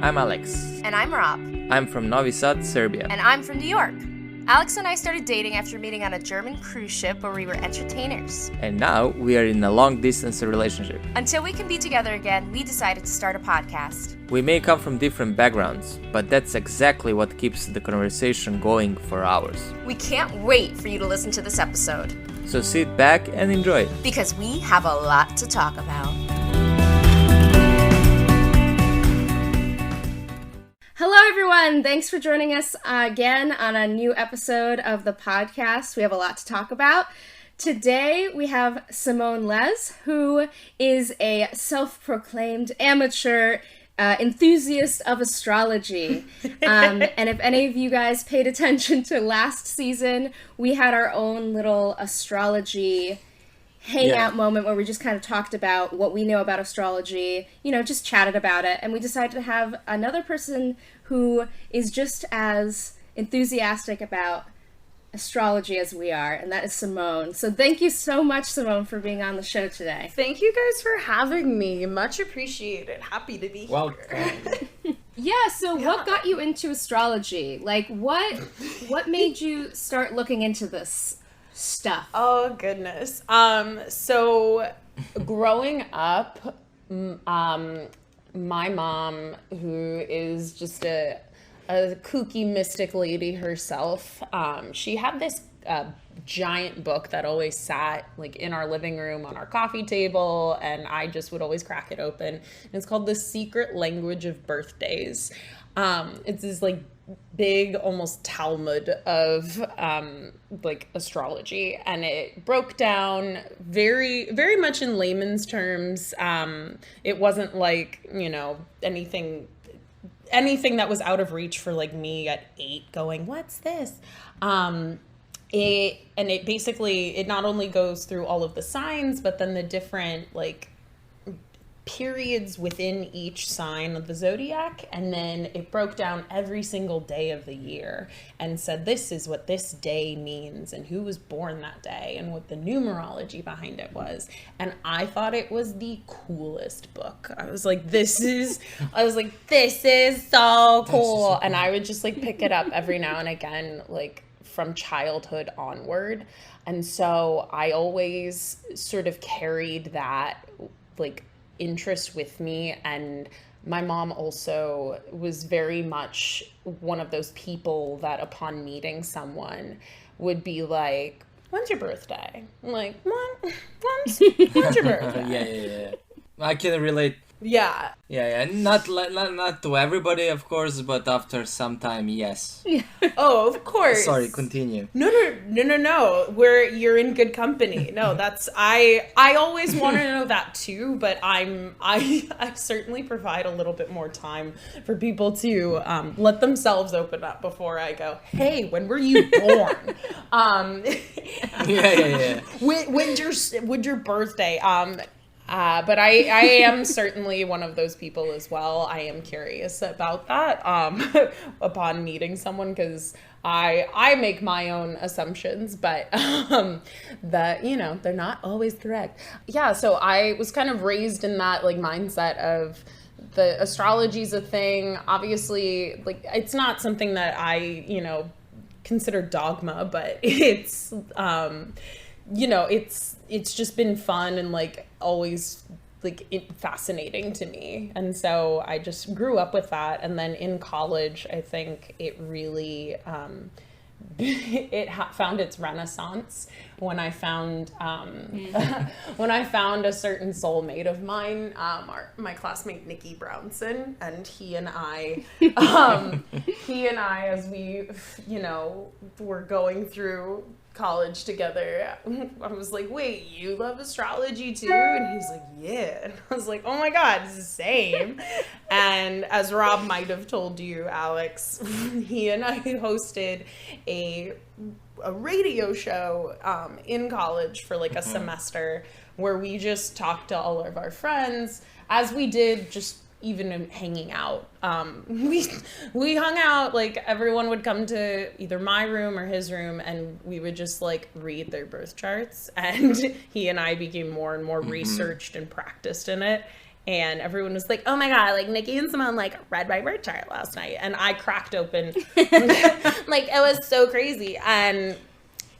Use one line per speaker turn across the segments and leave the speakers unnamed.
I'm Aleks.
And I'm Rob.
I'm from Novi Sad, Serbia.
And I'm from New York. Aleks and I started dating after meeting on a German cruise ship where we were entertainers.
And now we are in a long-distance relationship.
Until we can be together again, we decided to start a podcast.
We may come from different backgrounds, but that's exactly what keeps the conversation going for hours.
We can't wait for you to listen to this episode.
So sit back and enjoy it.
Because we have a lot to talk about. Hello, everyone. Thanks for joining us again on a new episode of the podcast. We have a lot to talk about. Today, we have Simone Les, who is a self-proclaimed amateur enthusiast of astrology. And if any of you guys paid attention to last season, we had our own little astrology hangout moment where we just kind of talked about what we know about astrology, just chatted about it. And we decided to have another person who is just as enthusiastic about astrology as we are, and that is Simone. So thank you so much, Simone, for being on the show today.
Thank you guys for having me. Much appreciated. Happy to be here.
Welcome.
What got you into astrology? Like, what made you start looking into this stuff?
Oh, goodness. So growing up, my mom, who is just a kooky mystic lady herself, she had this giant book that always sat like in our living room on our coffee table, and I just would always crack it open. And it's called The Secret Language of Birthdays. It's this like big almost Talmud of like astrology, and it broke down very, very much in layman's terms. It wasn't like, anything that was out of reach for like me at 8 going, what's this? It basically not only goes through all of the signs, but then the different like periods within each sign of the zodiac, and then it broke down every single day of the year and said this is what this day means and who was born that day and what the numerology behind it was. And I thought it was the coolest book. I was like, this is so cool. And I would just like pick it up every now and again, like from childhood onward. And so I always sort of carried that like interest with me. And my mom also was very much one of those people that upon meeting someone would be like, when's your birthday? I'm like, when's your birthday?
Yeah. I can relate.
Yeah.
Not to everybody, of course, but after some time, yes.
Oh, of course.
Sorry, continue.
No. You're in good company. No, that's I always want to know that too, but I certainly provide a little bit more time for people to let themselves open up before I go, hey, when were you born?
Yeah.
When's your birthday? But I am certainly one of those people as well. I am curious about that upon meeting someone, because I make my own assumptions, but they're not always correct. Yeah, so I was kind of raised in that like mindset of the astrology's a thing. Obviously, like it's not something that I consider dogma, but it's it's just been fun and like always like fascinating to me. And so I just grew up with that. And then in college, I think it really, found its renaissance when I found, when I found a certain soulmate of mine, my classmate, Nicky Brownson, and he and I, as we, were going through college together, I was like, wait, you love astrology too? And he's like, yeah. And I was like, oh my God, it's the same. And as Rob might have told you, Aleks, he and I hosted a radio show in college for like a semester where we just talked to all of our friends, as we did just even in hanging out. We hung out, like everyone would come to either my room or his room, and we would just like read their birth charts, and he and I became more and more researched and practiced in it. And everyone was like, oh my God, like Nicky and Simone like read my birth chart last night. And I cracked open, like it was so crazy. And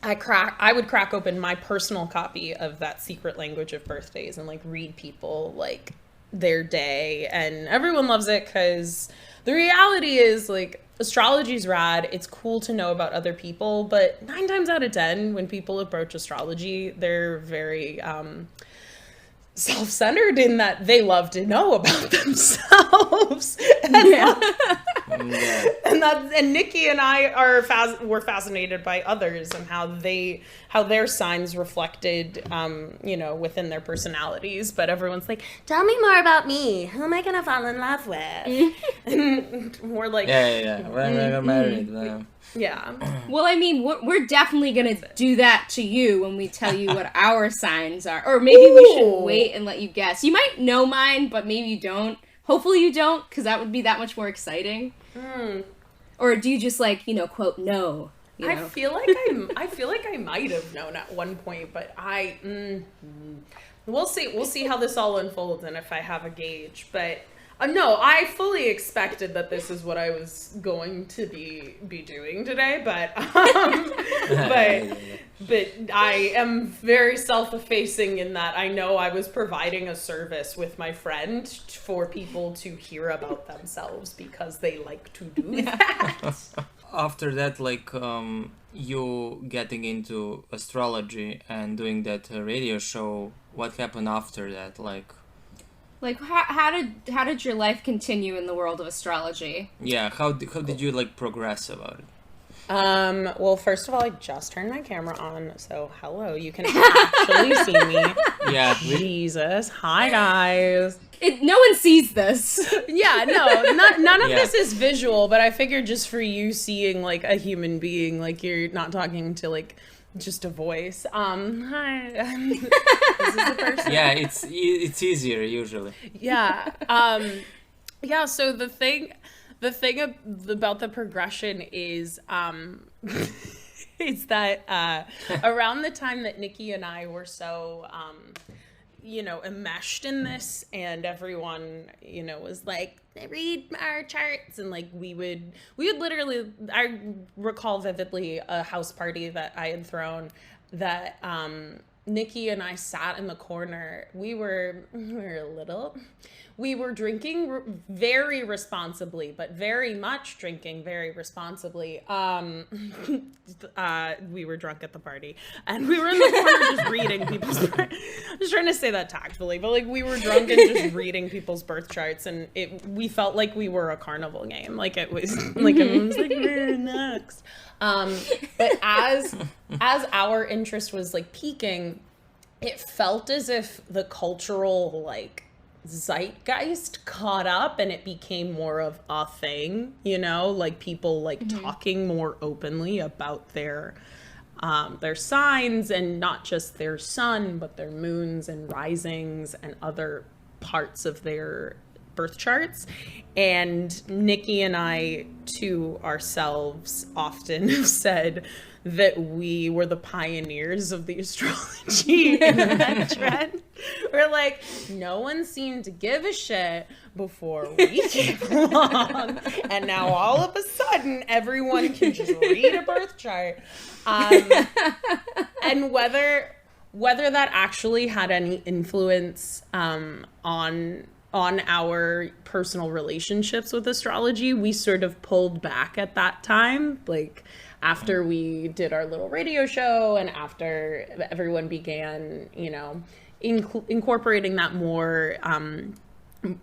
I would crack open my personal copy of that secret language of birthdays and like read people like their day. And everyone loves it because the reality is like astrology's rad. It's cool to know about other people, but 9 times out of 10, when people approach astrology, they're very, self-centered in that they love to know about themselves. And Nicky and I were fascinated by others and how their signs reflected within their personalities. But everyone's like, tell me more about me. Who am I gonna fall in love with? And we're like,
we're married.
Yeah.
Well, I mean, we're definitely going to do that to you when we tell you what our signs are. Or maybe we should wait and let you guess. You might know mine, but maybe you don't. Hopefully you don't, because that would be that much more exciting. Or do you just like, quote, no?
I feel like I might have known at one point, but we'll see. We'll see how this all unfolds and if I have a gauge. But no, I fully expected that this is what I was going to be doing today, but I am very self-effacing in that I know I was providing a service with my friend for people to hear about themselves because they like to do that.
After that, like you getting into astrology and doing that radio show, what happened after that?
Like, how did your life continue in the world of astrology?
Yeah, how did you like progress about it?
Well, first of all, I just turned my camera on, so hello, you can actually see me.
Yeah.
Jesus. Hi, guys.
No one sees this.
Yeah, no, none of this is visual, but I figured just for you seeing like a human being, like you're not talking to like just a voice. Hi. This is the person.
Yeah, it's easier usually.
Yeah. Yeah, so the thing about the progression is is that around the time that Nicky and I were so enmeshed in this, and everyone was like, read our charts, and like we would literally, I recall vividly a house party that I had thrown that Nicky and I sat in the corner. We were little. We were drinking very responsibly, but very much drinking very responsibly. We were drunk at the party, and we were in the corner just reading people's. I'm just trying to say that tactfully, but like we were drunk and just reading people's birth charts, and we felt like we were a carnival game. Like it was like everyone was like, "We're next." But as our interest was like peaking, it felt as if the cultural like zeitgeist caught up and it became more of a thing, like people like talking more openly about their signs, and not just their sun, but their moons and risings and other parts of their birth charts. And Nicky and I to ourselves often have said that we were the pioneers of the astrology trend. We're like, no one seemed to give a shit before we came along, and now all of a sudden everyone can just read a birth chart. And whether that actually had any influence on our personal relationships with astrology, we sort of pulled back at that time, like after we did our little radio show and after everyone began, incorporating that more,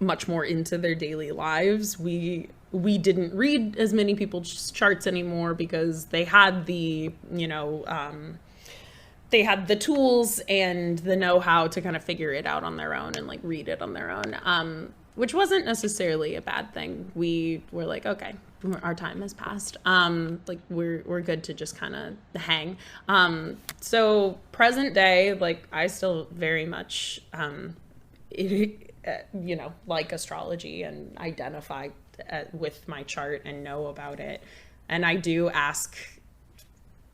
much more into their daily lives. We didn't read as many people's charts anymore because they had the, they had the tools and the know-how to kind of figure it out on their own and like read it on their own, which wasn't necessarily a bad thing. We were like, okay, our time has passed. Like we're good to just kind of hang. So present day, like I still very much, like astrology and identify with my chart and know about it. And I do ask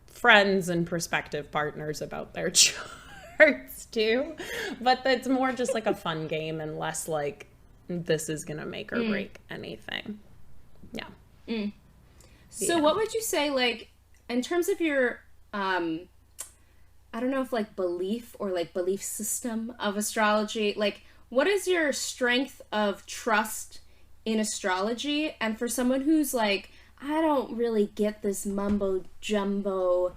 friends and prospective partners about their charts. parts too, but it's more just like a fun game and less like this is gonna make or break anything. Yeah.
So what would you say, like, in terms of your I don't know if like belief or like belief system of astrology, like what is your strength of trust in astrology? And for someone who's like, I don't really get this mumbo jumbo,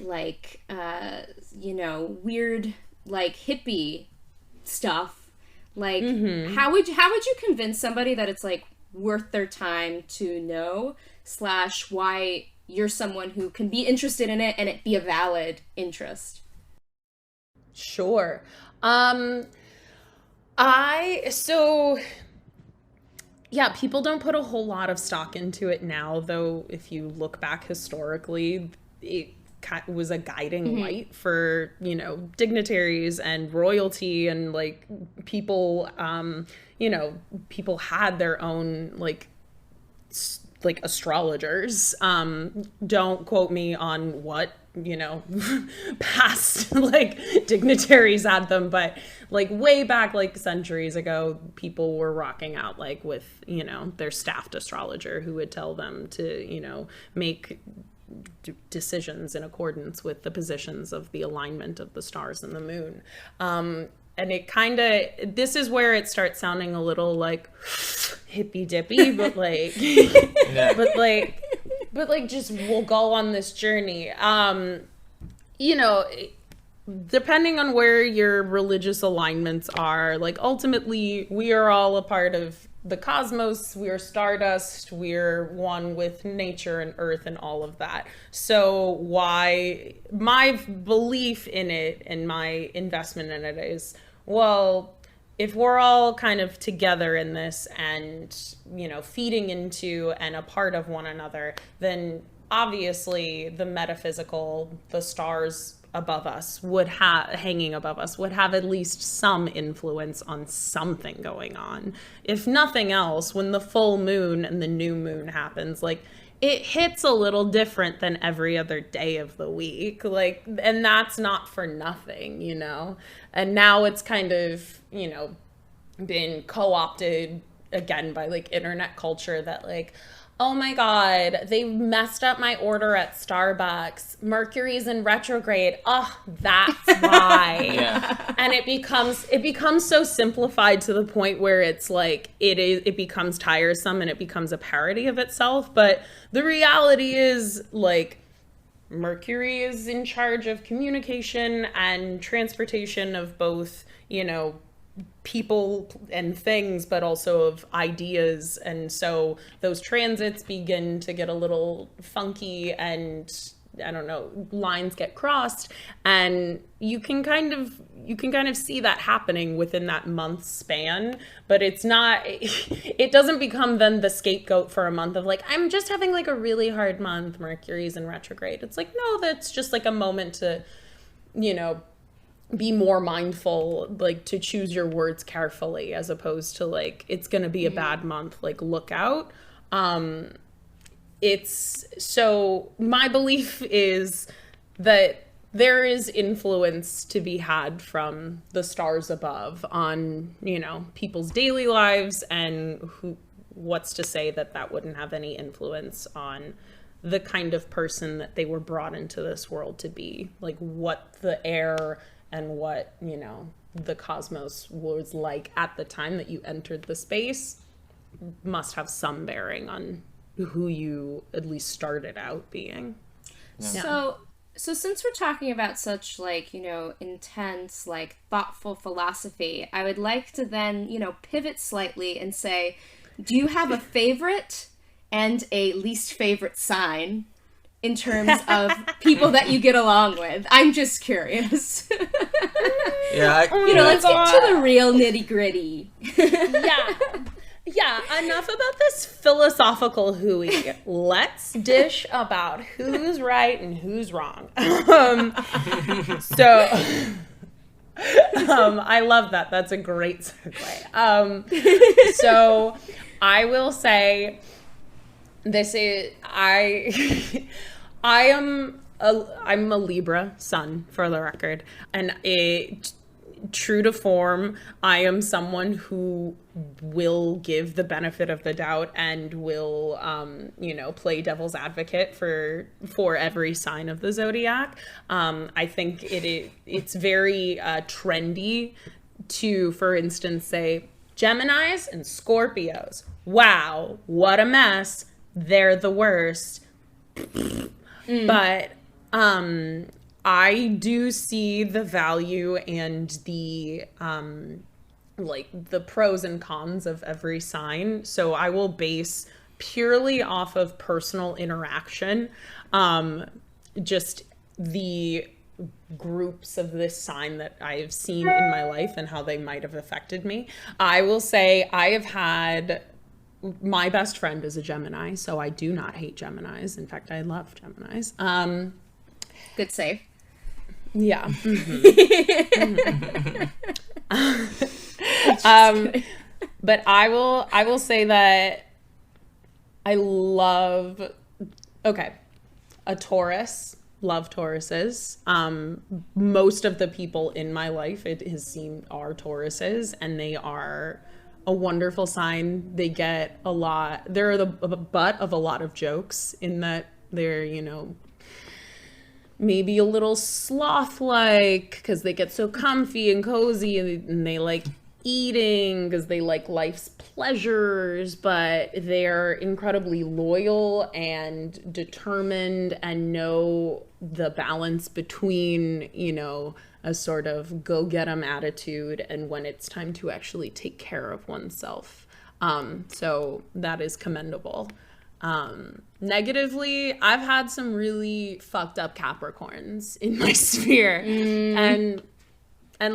like, weird, like hippie stuff, like, how would you convince somebody that it's like worth their time to know / why you're someone who can be interested in it and it be a valid interest?
Sure. People don't put a whole lot of stock into it now, though if you look back historically, it was a guiding light for, dignitaries and royalty and like people, people had their own like astrologers. Don't quote me on what, past like dignitaries had them, but like way back, like centuries ago, people were rocking out like with, their staffed astrologer who would tell them to, make decisions in accordance with the positions of the alignment of the stars and the moon. And it kind of, this is where it starts sounding a little like hippy dippy, but like, but like just we'll go on this journey. Depending on where your religious alignments are, like ultimately we are all a part of the cosmos, we're stardust, we're one with nature and earth and all of that. So why my belief in it and my investment in it is, well, if we're all kind of together in this and, feeding into and a part of one another, then obviously the metaphysical, the stars above us hanging above us would have at least some influence on something going on. If nothing else, when the full moon and the new moon happens, like it hits a little different than every other day of the week. Like, and that's not for nothing, and now it's kind of, been co-opted again by like internet culture that like, oh my God, they messed up my order at Starbucks. Mercury's in retrograde. Oh, that's why.
Yeah.
And it becomes so simplified to the point where it's like it becomes tiresome and it becomes a parody of itself. But the reality is like Mercury is in charge of communication and transportation of both, people and things, but also of ideas. And so those transits begin to get a little funky and I don't know, lines get crossed, and you can kind of see that happening within that month span, but it doesn't become then the scapegoat for a month of like, I'm just having like a really hard month, Mercury's in retrograde. It's like, no, that's just like a moment to, be more mindful, like to choose your words carefully, as opposed to like, it's going to be a bad month, like look out. So my belief is that there is influence to be had from the stars above on, people's daily lives, and what's to say that wouldn't have any influence on the kind of person that they were brought into this world to be, like what the air and what, the cosmos was like at the time that you entered the space must have some bearing on who you at least started out being.
Yeah. So since we're talking about such like, intense, like thoughtful philosophy, I would like to then, pivot slightly and say, do you have a favorite and a least favorite sign in terms of people that you get along with? I'm just curious.
Yeah.
Let's get to the real nitty gritty.
Yeah, enough about this philosophical hooey. Let's dish about who's right and who's wrong. I love that. That's a great segue. So I will say I am I'm a Libra sun, for the record, and true to form, I am someone who will give the benefit of the doubt and will, play devil's advocate for every sign of the zodiac. I think it's very trendy to, for instance, say Geminis and Scorpios. Wow, what a mess. They're the worst. But I do see the value and the the pros and cons of every sign. So I will base purely off of personal interaction, just the groups of this sign that I've seen in my life and how they might have affected me. I will say I have had, my best friend is a Gemini, so I do not hate Geminis. In fact, I love Geminis.
Good save.
Yeah. But I will say that I love, a Taurus, love Tauruses. Most of the people in my life, it has seemed, are Tauruses, and they are a wonderful sign. They get a lot, they're the butt of a lot of jokes in that they're, maybe a little sloth-like because they get so comfy and cozy, and they like eating because they like life's pleasures, but they're incredibly loyal and determined and know the balance between, a sort of go-get-em attitude and when it's time to actually take care of oneself. So that is commendable. Negatively, I've had some really fucked up Capricorns in my sphere, and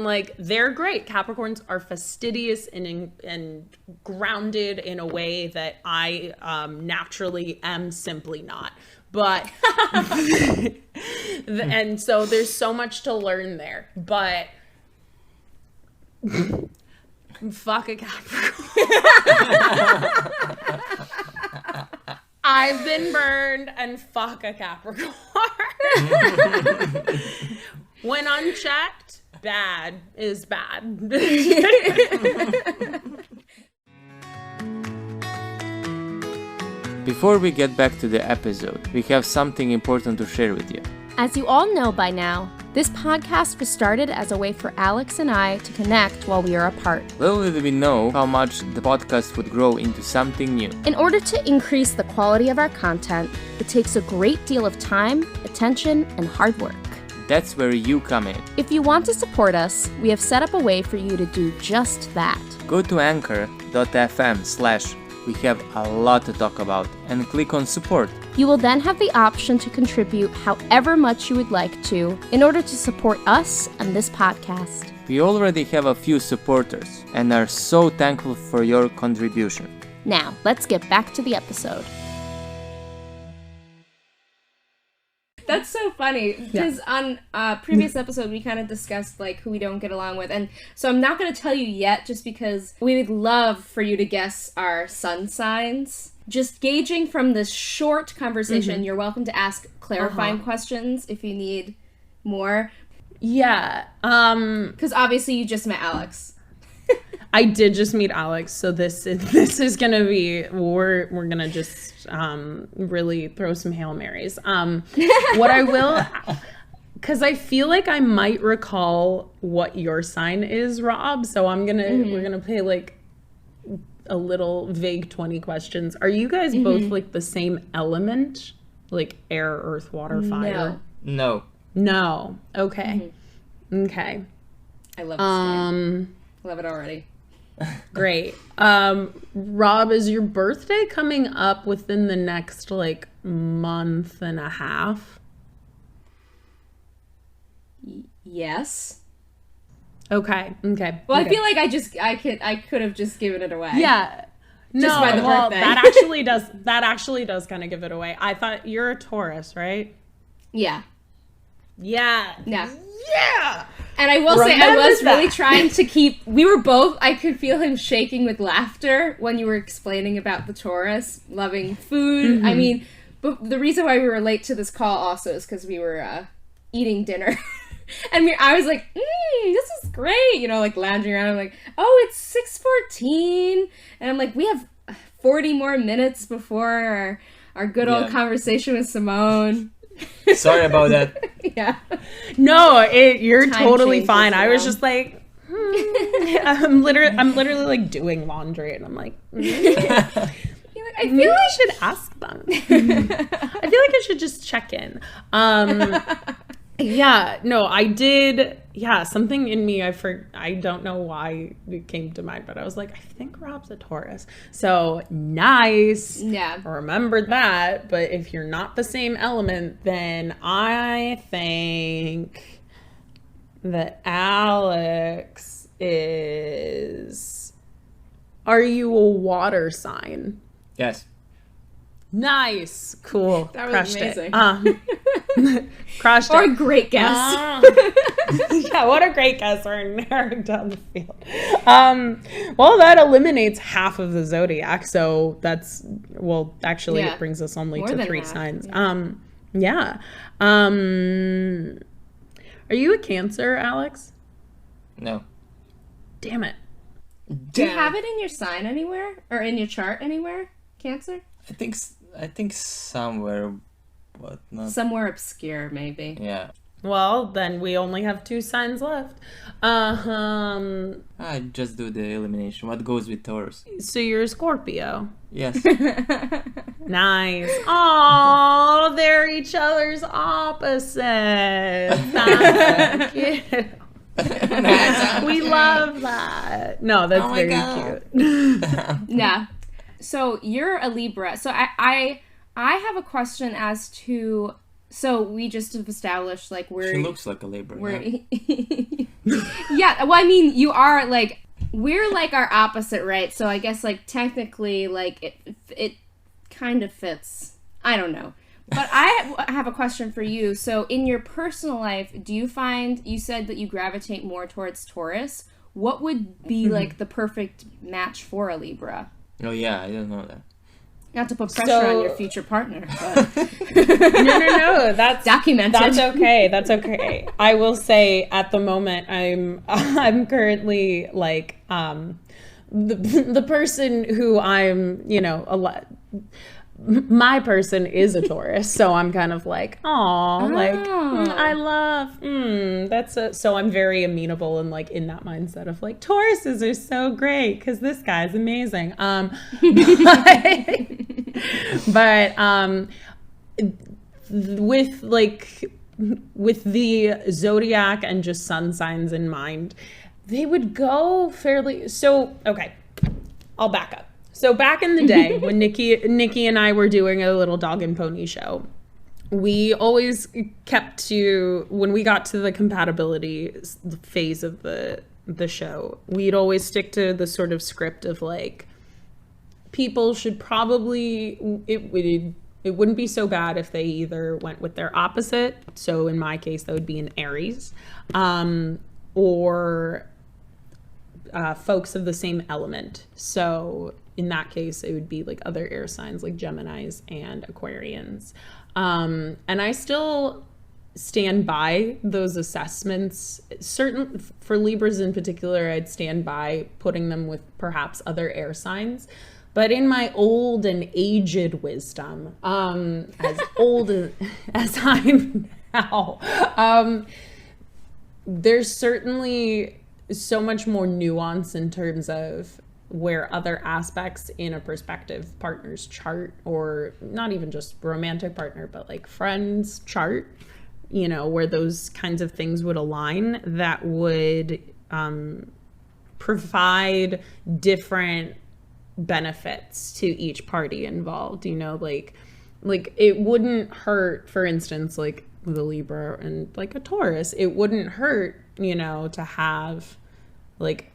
like, they're great. Capricorns are fastidious and grounded in a way that I naturally am simply not. But and so there's so much to learn there. But fuck a Capricorn. I've been burned, and fuck a Capricorn. When unchecked, bad is bad.
Before we get back to the episode, we have something important to share with you.
As you all know by now, this podcast was started as a way for Aleks and I to connect while we are apart.
Little did we know how much the podcast would grow into something new.
In order to increase the quality of our content, it takes a great deal of time, attention, and hard work.
That's where you come in.
If you want to support us, we have set up a way for you to do just that.
Go to anchor.fm/we have a lot to talk about and click on support.
You will then have the option to contribute however much you would like to in order to support us and this podcast.
We already have a few supporters and are so thankful for your contribution.
Now, let's get back to the episode. That's so funny, because on a previous episode, we kind of discussed, like, who we don't get along with, and so I'm not going to tell you yet, just because we would love for you to guess our sun signs. Just gauging from this short conversation, you're welcome to ask clarifying questions if you need more.
Yeah.
Because obviously you just met Aleks.
I did just meet Aleks, so this is gonna be, we're gonna just really throw some Hail Marys. What I will, because I feel like I might recall what your sign is, Rob. So we're gonna play like a little vague 20 questions. Are you guys both like the same element, like air, earth, water, fire?
No.
No. Okay. Okay.
I love this game. Love it already.
Great. Rob, is your birthday coming up within the next like month and a half?
Yes.
Okay.
Well,
okay.
I feel like I could have just given it away.
Yeah.
Just by the birthday.
that actually does kind of give it away. I thought you're a Taurus, right?
Yeah.
Yeah.
Yeah.
Yeah.
And I will say, I was really trying to keep, I could feel him shaking with laughter when you were explaining about the Taurus, loving food. I mean, But the reason why we were late to this call also is because we were eating dinner. And I was like, this is great. You know, like lounging around. I'm like, oh, it's 6:14. And I'm like, we have 40 more minutes before our good old conversation with Simone.
Sorry about that.
Yeah.
No, you're
Time
totally
changes
fine. I was
around.
just like, I'm literally like doing laundry, and I'm like,
I feel
maybe
like
I should ask them. I feel like I should just check in. Yeah, no, I did. Yeah, something in me, I don't know why it came to mind, but I was like, I think Rob's a Taurus. So nice.
Yeah.
Remember that. But if you're not the same element, then I think that Aleks is. Are you a water sign?
Yes.
Nice. Cool.
That was
Crushed
amazing.
It. Crushed
Or
it.
a great guess.
Yeah, what a great guess. We're narrowing down the field. Well, that eliminates half of the zodiac. So that's, well, actually,
Yeah.
it brings us only
More
to
than
3
half,
signs.
yeah.
Are you a Cancer, Aleks?
No.
Damn it.
Do you have it in your sign anywhere? Or in your chart anywhere? Cancer?
I think somewhere, but not.
Somewhere obscure, maybe.
Yeah.
Well, then we only have 2 signs left.
I just do the elimination. What goes with Taurus?
So you're a Scorpio.
Yes.
Nice. Oh, they're each other's opposites. That's so cute. We love that. No, that's
Oh my
very
God.
cute.
Yeah. So you're a Libra. So I have a question as to. So we just have established like we're.
She looks like a Libra.
We're.
Yeah.
Yeah. Well, I mean, you are like we're like our opposite, right? So I guess like technically, like it kind of fits. I don't know. But I have a question for you. So in your personal life, do you find, you said that you gravitate more towards Taurus. What would be like the perfect match for a Libra?
Oh yeah, I don't know that.
Not to put pressure on your future partner, but
No. That's
documented.
That's okay. That's okay. I will say at the moment I'm currently like the person who I'm, you know, a lot. My person is a Taurus, so I'm kind of like, I love, so I'm very amenable and like in that mindset of like, Tauruses are so great because this guy's amazing. With the zodiac and just sun signs in mind, they would go fairly, so, okay, I'll back up. So back in the day when Nicky and I were doing a little dog and pony show, we always kept to, when we got to the compatibility phase of the show, we'd always stick to the sort of script of like, people should probably, it wouldn't be so bad if they either went with their opposite. So in my case, that would be an Aries, or folks of the same element. So in that case, it would be like other air signs like Geminis and Aquarians. And I still stand by those assessments. Certain, for Libras in particular, I'd stand by putting them with perhaps other air signs. But in my old and aged wisdom, as old as I'm now, there's certainly so much more nuance in terms of where other aspects in a prospective partner's chart, or not even just romantic partner, but like friends chart, you know, where those kinds of things would align, that would provide different benefits to each party involved, you know, like it wouldn't hurt, for instance, like with a Libra and like a Taurus, it wouldn't hurt, you know, to have like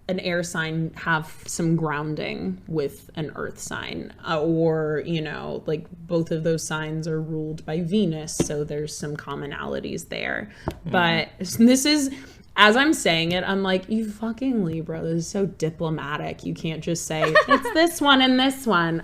an air sign have some grounding with an earth sign, or, you know, like both of those signs are ruled by Venus, so there's some commonalities there. But this is, as I'm saying it, I'm like, you fucking Libra, this is so diplomatic. You can't just say, it's this one and this one.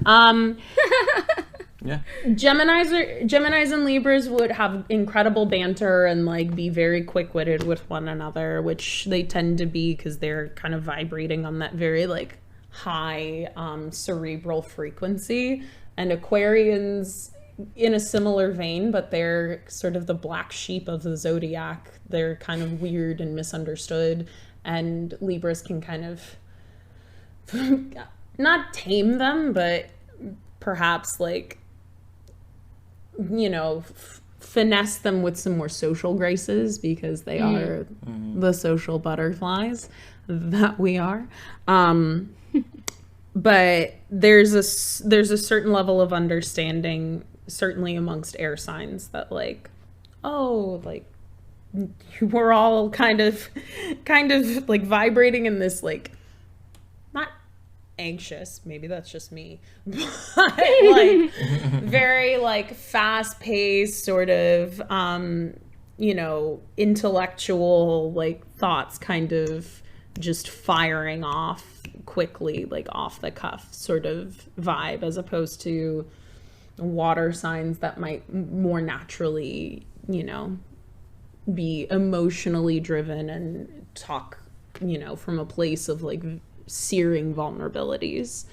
Yeah.
Geminis and Libras would have incredible banter and like be very quick-witted with one another, which they tend to be because they're kind of vibrating on that very like high cerebral frequency. And Aquarians in a similar vein, but they're sort of the black sheep of the zodiac. They're kind of weird and misunderstood, and Libras can kind of not tame them, but perhaps like, you know, finesse them with some more social graces because they are the social butterflies that we are. But there's a certain level of understanding, certainly amongst air signs, that like, oh, like we're all kind of like vibrating in this like, not anxious, maybe that's just me, but like very like fast-paced sort of you know, intellectual like thoughts kind of just firing off quickly, like off the cuff sort of vibe, as opposed to water signs that might more naturally, you know, be emotionally driven and talk, you know, from a place of like searing vulnerabilities.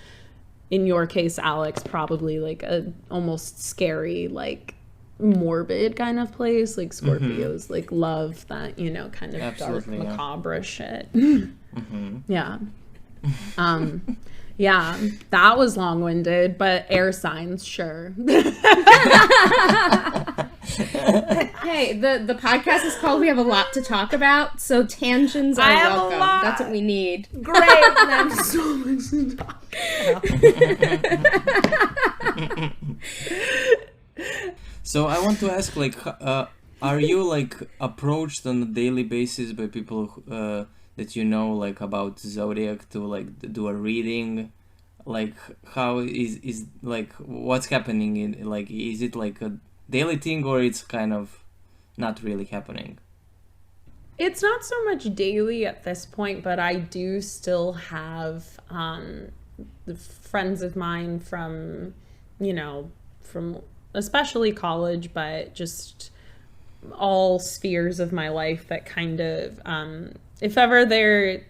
In your case, Aleks, probably like a almost scary, like morbid kind of place. Like Scorpios like love that, you know, kind of
Absolutely,
dark macabre shit. Yeah. Yeah, that was long-winded, but air signs, sure.
Hey, the podcast is called We Have a Lot to Talk About, so tangents are welcome. That's what we need.
Great. That's so much to talk about.
So I want to ask, like, are you like approached on a daily basis by people that you know, like about zodiac, to like do a reading? Like, how is like what's happening in, like, is it like a daily thing, or it's kind of not really happening?
It's not so much daily at this point, but I do still have the friends of mine from, you know, from especially college, but just all spheres of my life that kind of, if ever they're,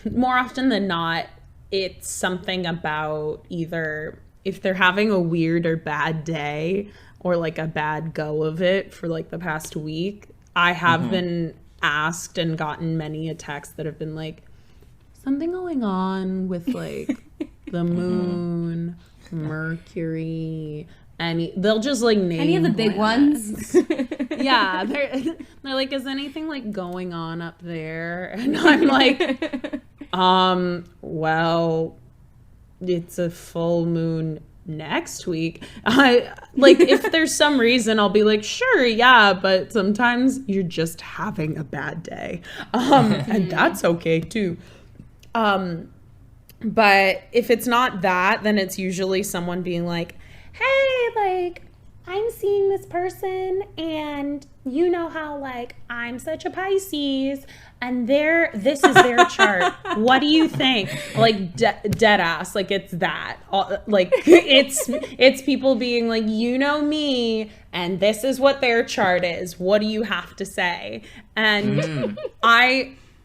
more often than not, it's something about either if they're having a weird or bad day or like a bad go of it for like the past week. I have been asked and gotten many a text that have been like, something going on with like the moon, Mercury, they'll just like name
any of the big ones.
Yeah, they're like, is anything like going on up there? And I'm like, well, it's a full moon next week. I like, if there's some reason, I'll be like, sure, yeah, but sometimes you're just having a bad day, and that's okay too. But if it's not that, then it's usually someone being like, hey, like, I'm seeing this person, and you know how, like, I'm such a Pisces, and this is their chart. What do you think? Like, dead ass. Like, it's that. Like, it's people being like, you know me, and this is what their chart is. What do you have to say? And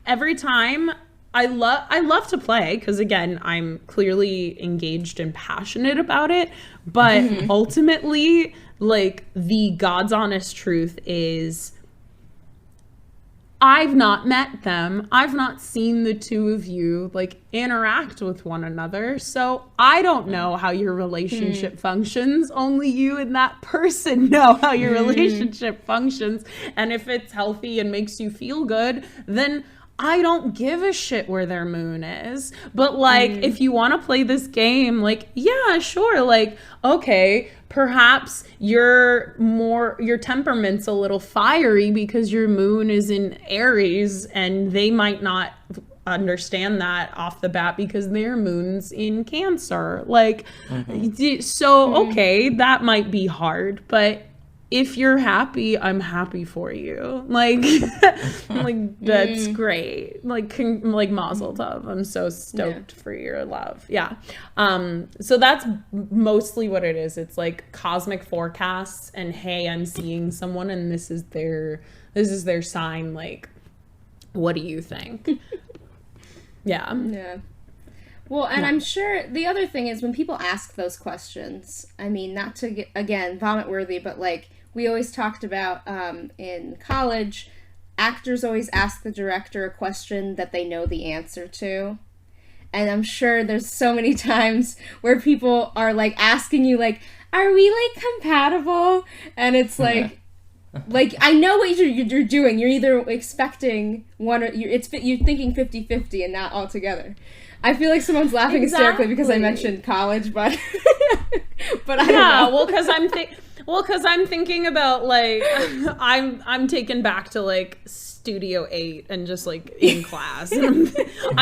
every time, I love to play because, again, I'm clearly engaged and passionate about it. But ultimately, like, the God's honest truth is I've not met them. I've not seen the two of you, like, interact with one another. So I don't know how your relationship functions. Only you and that person know how your relationship functions. And if it's healthy and makes you feel good, then I don't give a shit where their moon is. But like, if you want to play this game, like, yeah, sure. Like, okay, perhaps your temperament's a little fiery because your moon is in Aries, and they might not understand that off the bat because their moon's in Cancer. Like, so, okay, that might be hard, but if you're happy, I'm happy for you. Like, like that's great. Like, like Mazel Tov. I'm so stoked for your love. Yeah. So that's mostly what it is. It's like cosmic forecasts, and hey, I'm seeing someone, and this is their sign. Like, what do you think? Yeah.
Yeah. Well, and I'm sure the other thing is when people ask those questions, I mean, not to get, again, vomit worthy, but like we always talked about in college, actors always ask the director a question that they know the answer to. And I'm sure there's so many times where people are like asking you like, are we like compatible? And it's like, like, I know what you're doing. You're either expecting one or you're thinking 50-50 and not all together. I feel like someone's laughing hysterically because I mentioned college, but but I don't know.
Well, because I'm thinking about like I'm taken back to like Studio 8 and just like in class. I'm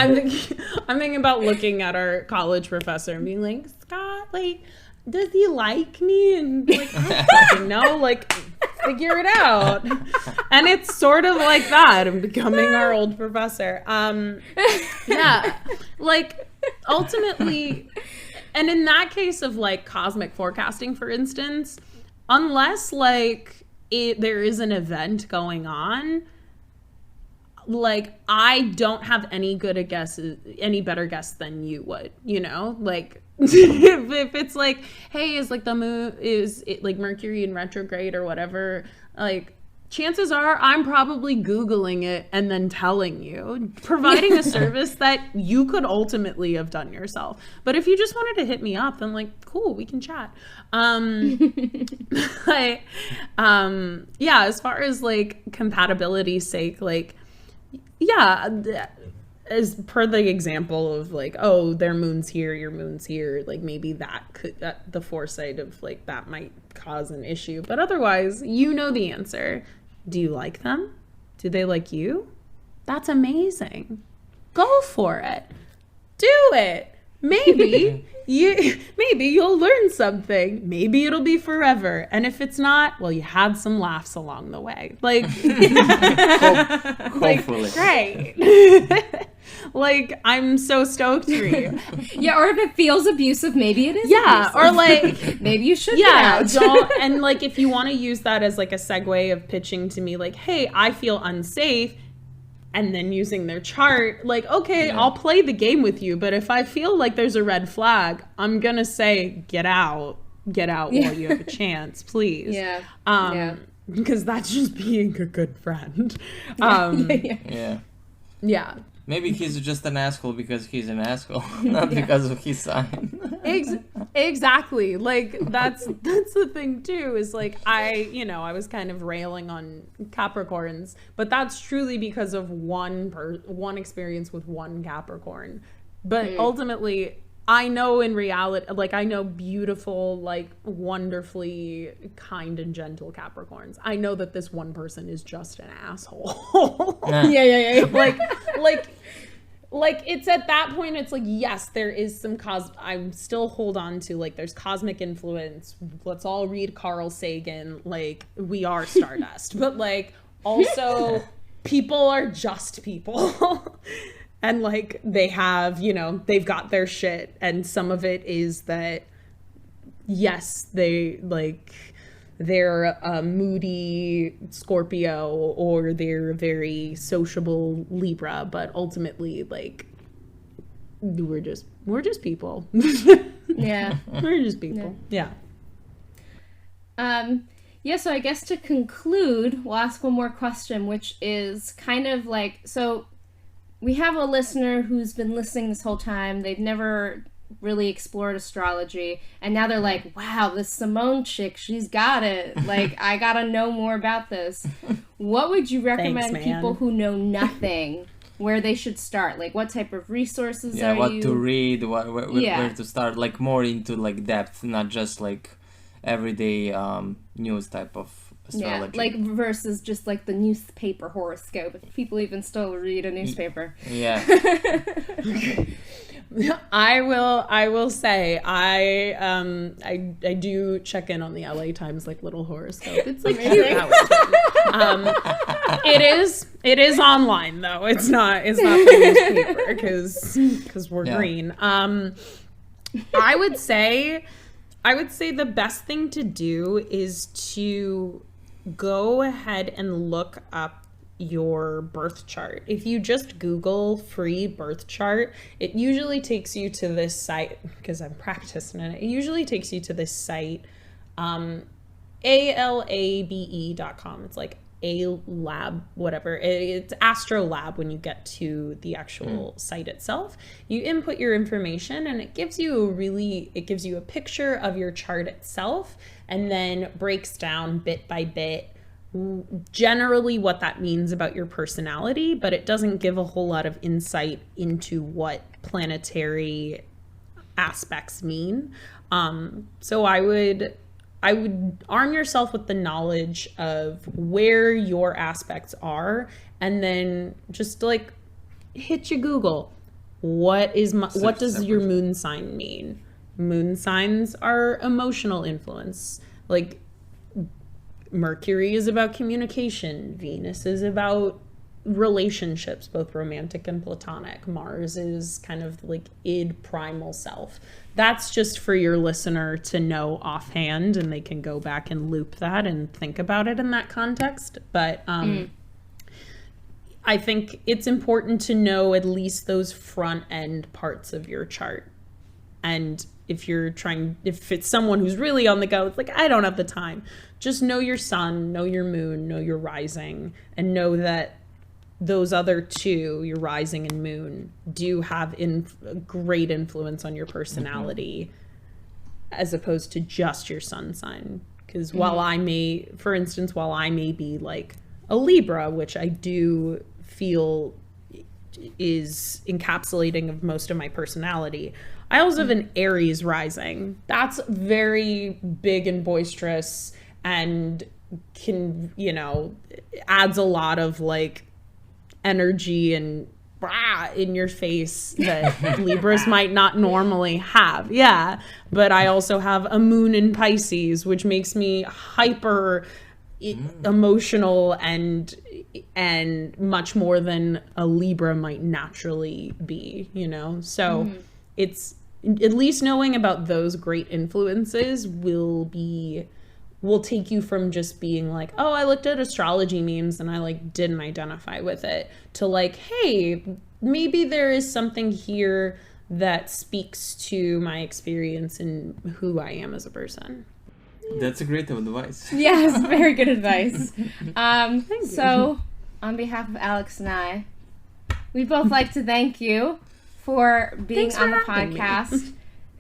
thinking about looking at our college professor and being like, Scott, like, does he like me? And like, I don't fucking know, like, figure it out. And it's sort of like that. I'm becoming our old professor. Yeah, like ultimately, and in that case of like cosmic forecasting, for instance, unless like there is an event going on, like I don't have any better guess than you would, you know, like. if it's like, hey, is like the moon, is it like Mercury in retrograde or whatever, like chances are I'm probably Googling it and then telling you, providing a service that you could ultimately have done yourself. But if you just wanted to hit me up, then like, cool, we can chat. Like, yeah, as far as like compatibility's sake, like, yeah, as per the example of like, oh, their moon's here, your moon's here, like maybe that could, the foresight of like that might cause an issue, but otherwise you know the answer. Do you like them? Do they like you? That's amazing. Go for it. Do it. Maybe you'll learn something. Maybe it'll be forever. And if it's not, well, you had some laughs along the way. Like,
Hopefully.
Great. Like, I'm so stoked for you.
Yeah, or if it feels abusive, maybe it is.
Yeah,
abusive.
or like
maybe you should.
Yeah,
get out.
and like if you want to use that as like a segue of pitching to me, like, hey, I feel unsafe. And then using their chart, like, okay, yeah. I'll play the game with you, but if I feel like there's a red flag, I'm gonna say, get out while you have a chance, please.
Yeah.
Because that's just being a good friend. Yeah.
Maybe he's just an asshole because he's an asshole, not because of his sign.
Exactly. Like that's the thing too, is like I was kind of railing on Capricorns, but that's truly because of one experience with one Capricorn. But ultimately, I know in reality, like I know beautiful, like wonderfully kind and gentle Capricorns. I know that this one person is just an asshole.
Yeah.
Like it's at that point, it's like, yes, there is some I still hold on to like there's cosmic influence. Let's all read Carl Sagan. Like we are Stardust, but like also people are just people. And like they have, they've got their shit, and some of it is that, yes, they're a moody Scorpio or they're a very sociable Libra, but ultimately, like, we're just people.
Yeah,
we're just people. Yeah.
So I guess to conclude, we'll ask one more question, which is kind of like, so we have a listener who's been listening this whole time. They've never really explored astrology, and now they're like, wow, this Simone chick, she's got it. Like, I gotta know more about this. What would you recommend people who know nothing, where they should start? Like, what type of resources are
what
you...
to read, where to start, like more into like depth, not just like everyday news type of astrology.
like versus just like the newspaper horoscope. If people even still read a newspaper.
Yeah.
I will say I do check in on the LA Times like little horoscope. It's like cute how it is online though. It's not the newspaper because we're green. I would say the best thing to do is to go ahead and look up your birth chart. If you just Google free birth chart, it usually takes you to this site, because I'm practicing it. It usually takes you to this site, alabe.com. It's like a lab, whatever. It's Astrolab when you get to the actual site itself. You input your information and it gives you a picture of your chart itself, and then breaks down bit by bit generally what that means about your personality, but it doesn't give a whole lot of insight into what planetary aspects mean. So I would arm yourself with the knowledge of where your aspects are, and then just like hit your Google. What does your moon sign mean? Moon signs are emotional influence. Like Mercury is about communication. Venus is about relationships, both romantic and platonic. Mars is kind of like id, primal self. That's just for your listener to know offhand, and they can go back and loop that and think about it in that context. But I think it's important to know at least those front end parts of your chart. And if it's someone who's really on the go, it's like, I don't have the time. Just know your sun, know your moon, know your rising, and know that those other two, your rising and moon, do have great influence on your personality, as opposed to just your sun sign. Because while I may be like a Libra, which I do feel is encapsulating of most of my personality, I also have an Aries rising. That's very big and boisterous and can, adds a lot of like energy and in your face that Libras might not normally have. Yeah. But I also have a moon in Pisces, which makes me hyper emotional and much more than a Libra might naturally be, So it's at least knowing about those great influences will take you from just being like, oh, I looked at astrology memes and I like didn't identify with it, to like, hey, maybe there is something here that speaks to my experience and who I am as a person.
That's a great advice.
Yes, very good advice. So on behalf of Aleks and I, we'd both like to thank you for being on the podcast.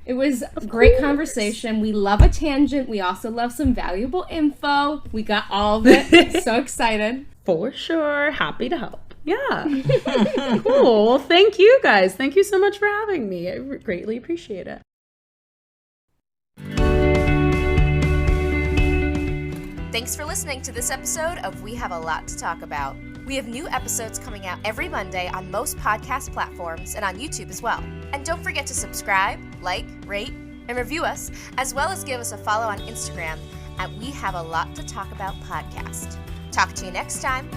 It was a great conversation. We love a tangent. We also love some valuable info. We got all of it. So excited.
For sure. Happy to help. Yeah. Cool. Well, thank you guys. Thank you so much for having me. I greatly appreciate it.
Thanks for listening to this episode of We Have a Lot to Talk About. We have new episodes coming out every Monday on most podcast platforms and on YouTube as well. And don't forget to subscribe, like, rate, and review us, as well as give us a follow on Instagram at We Have a Lot to Talk About Podcast. Talk to you next time.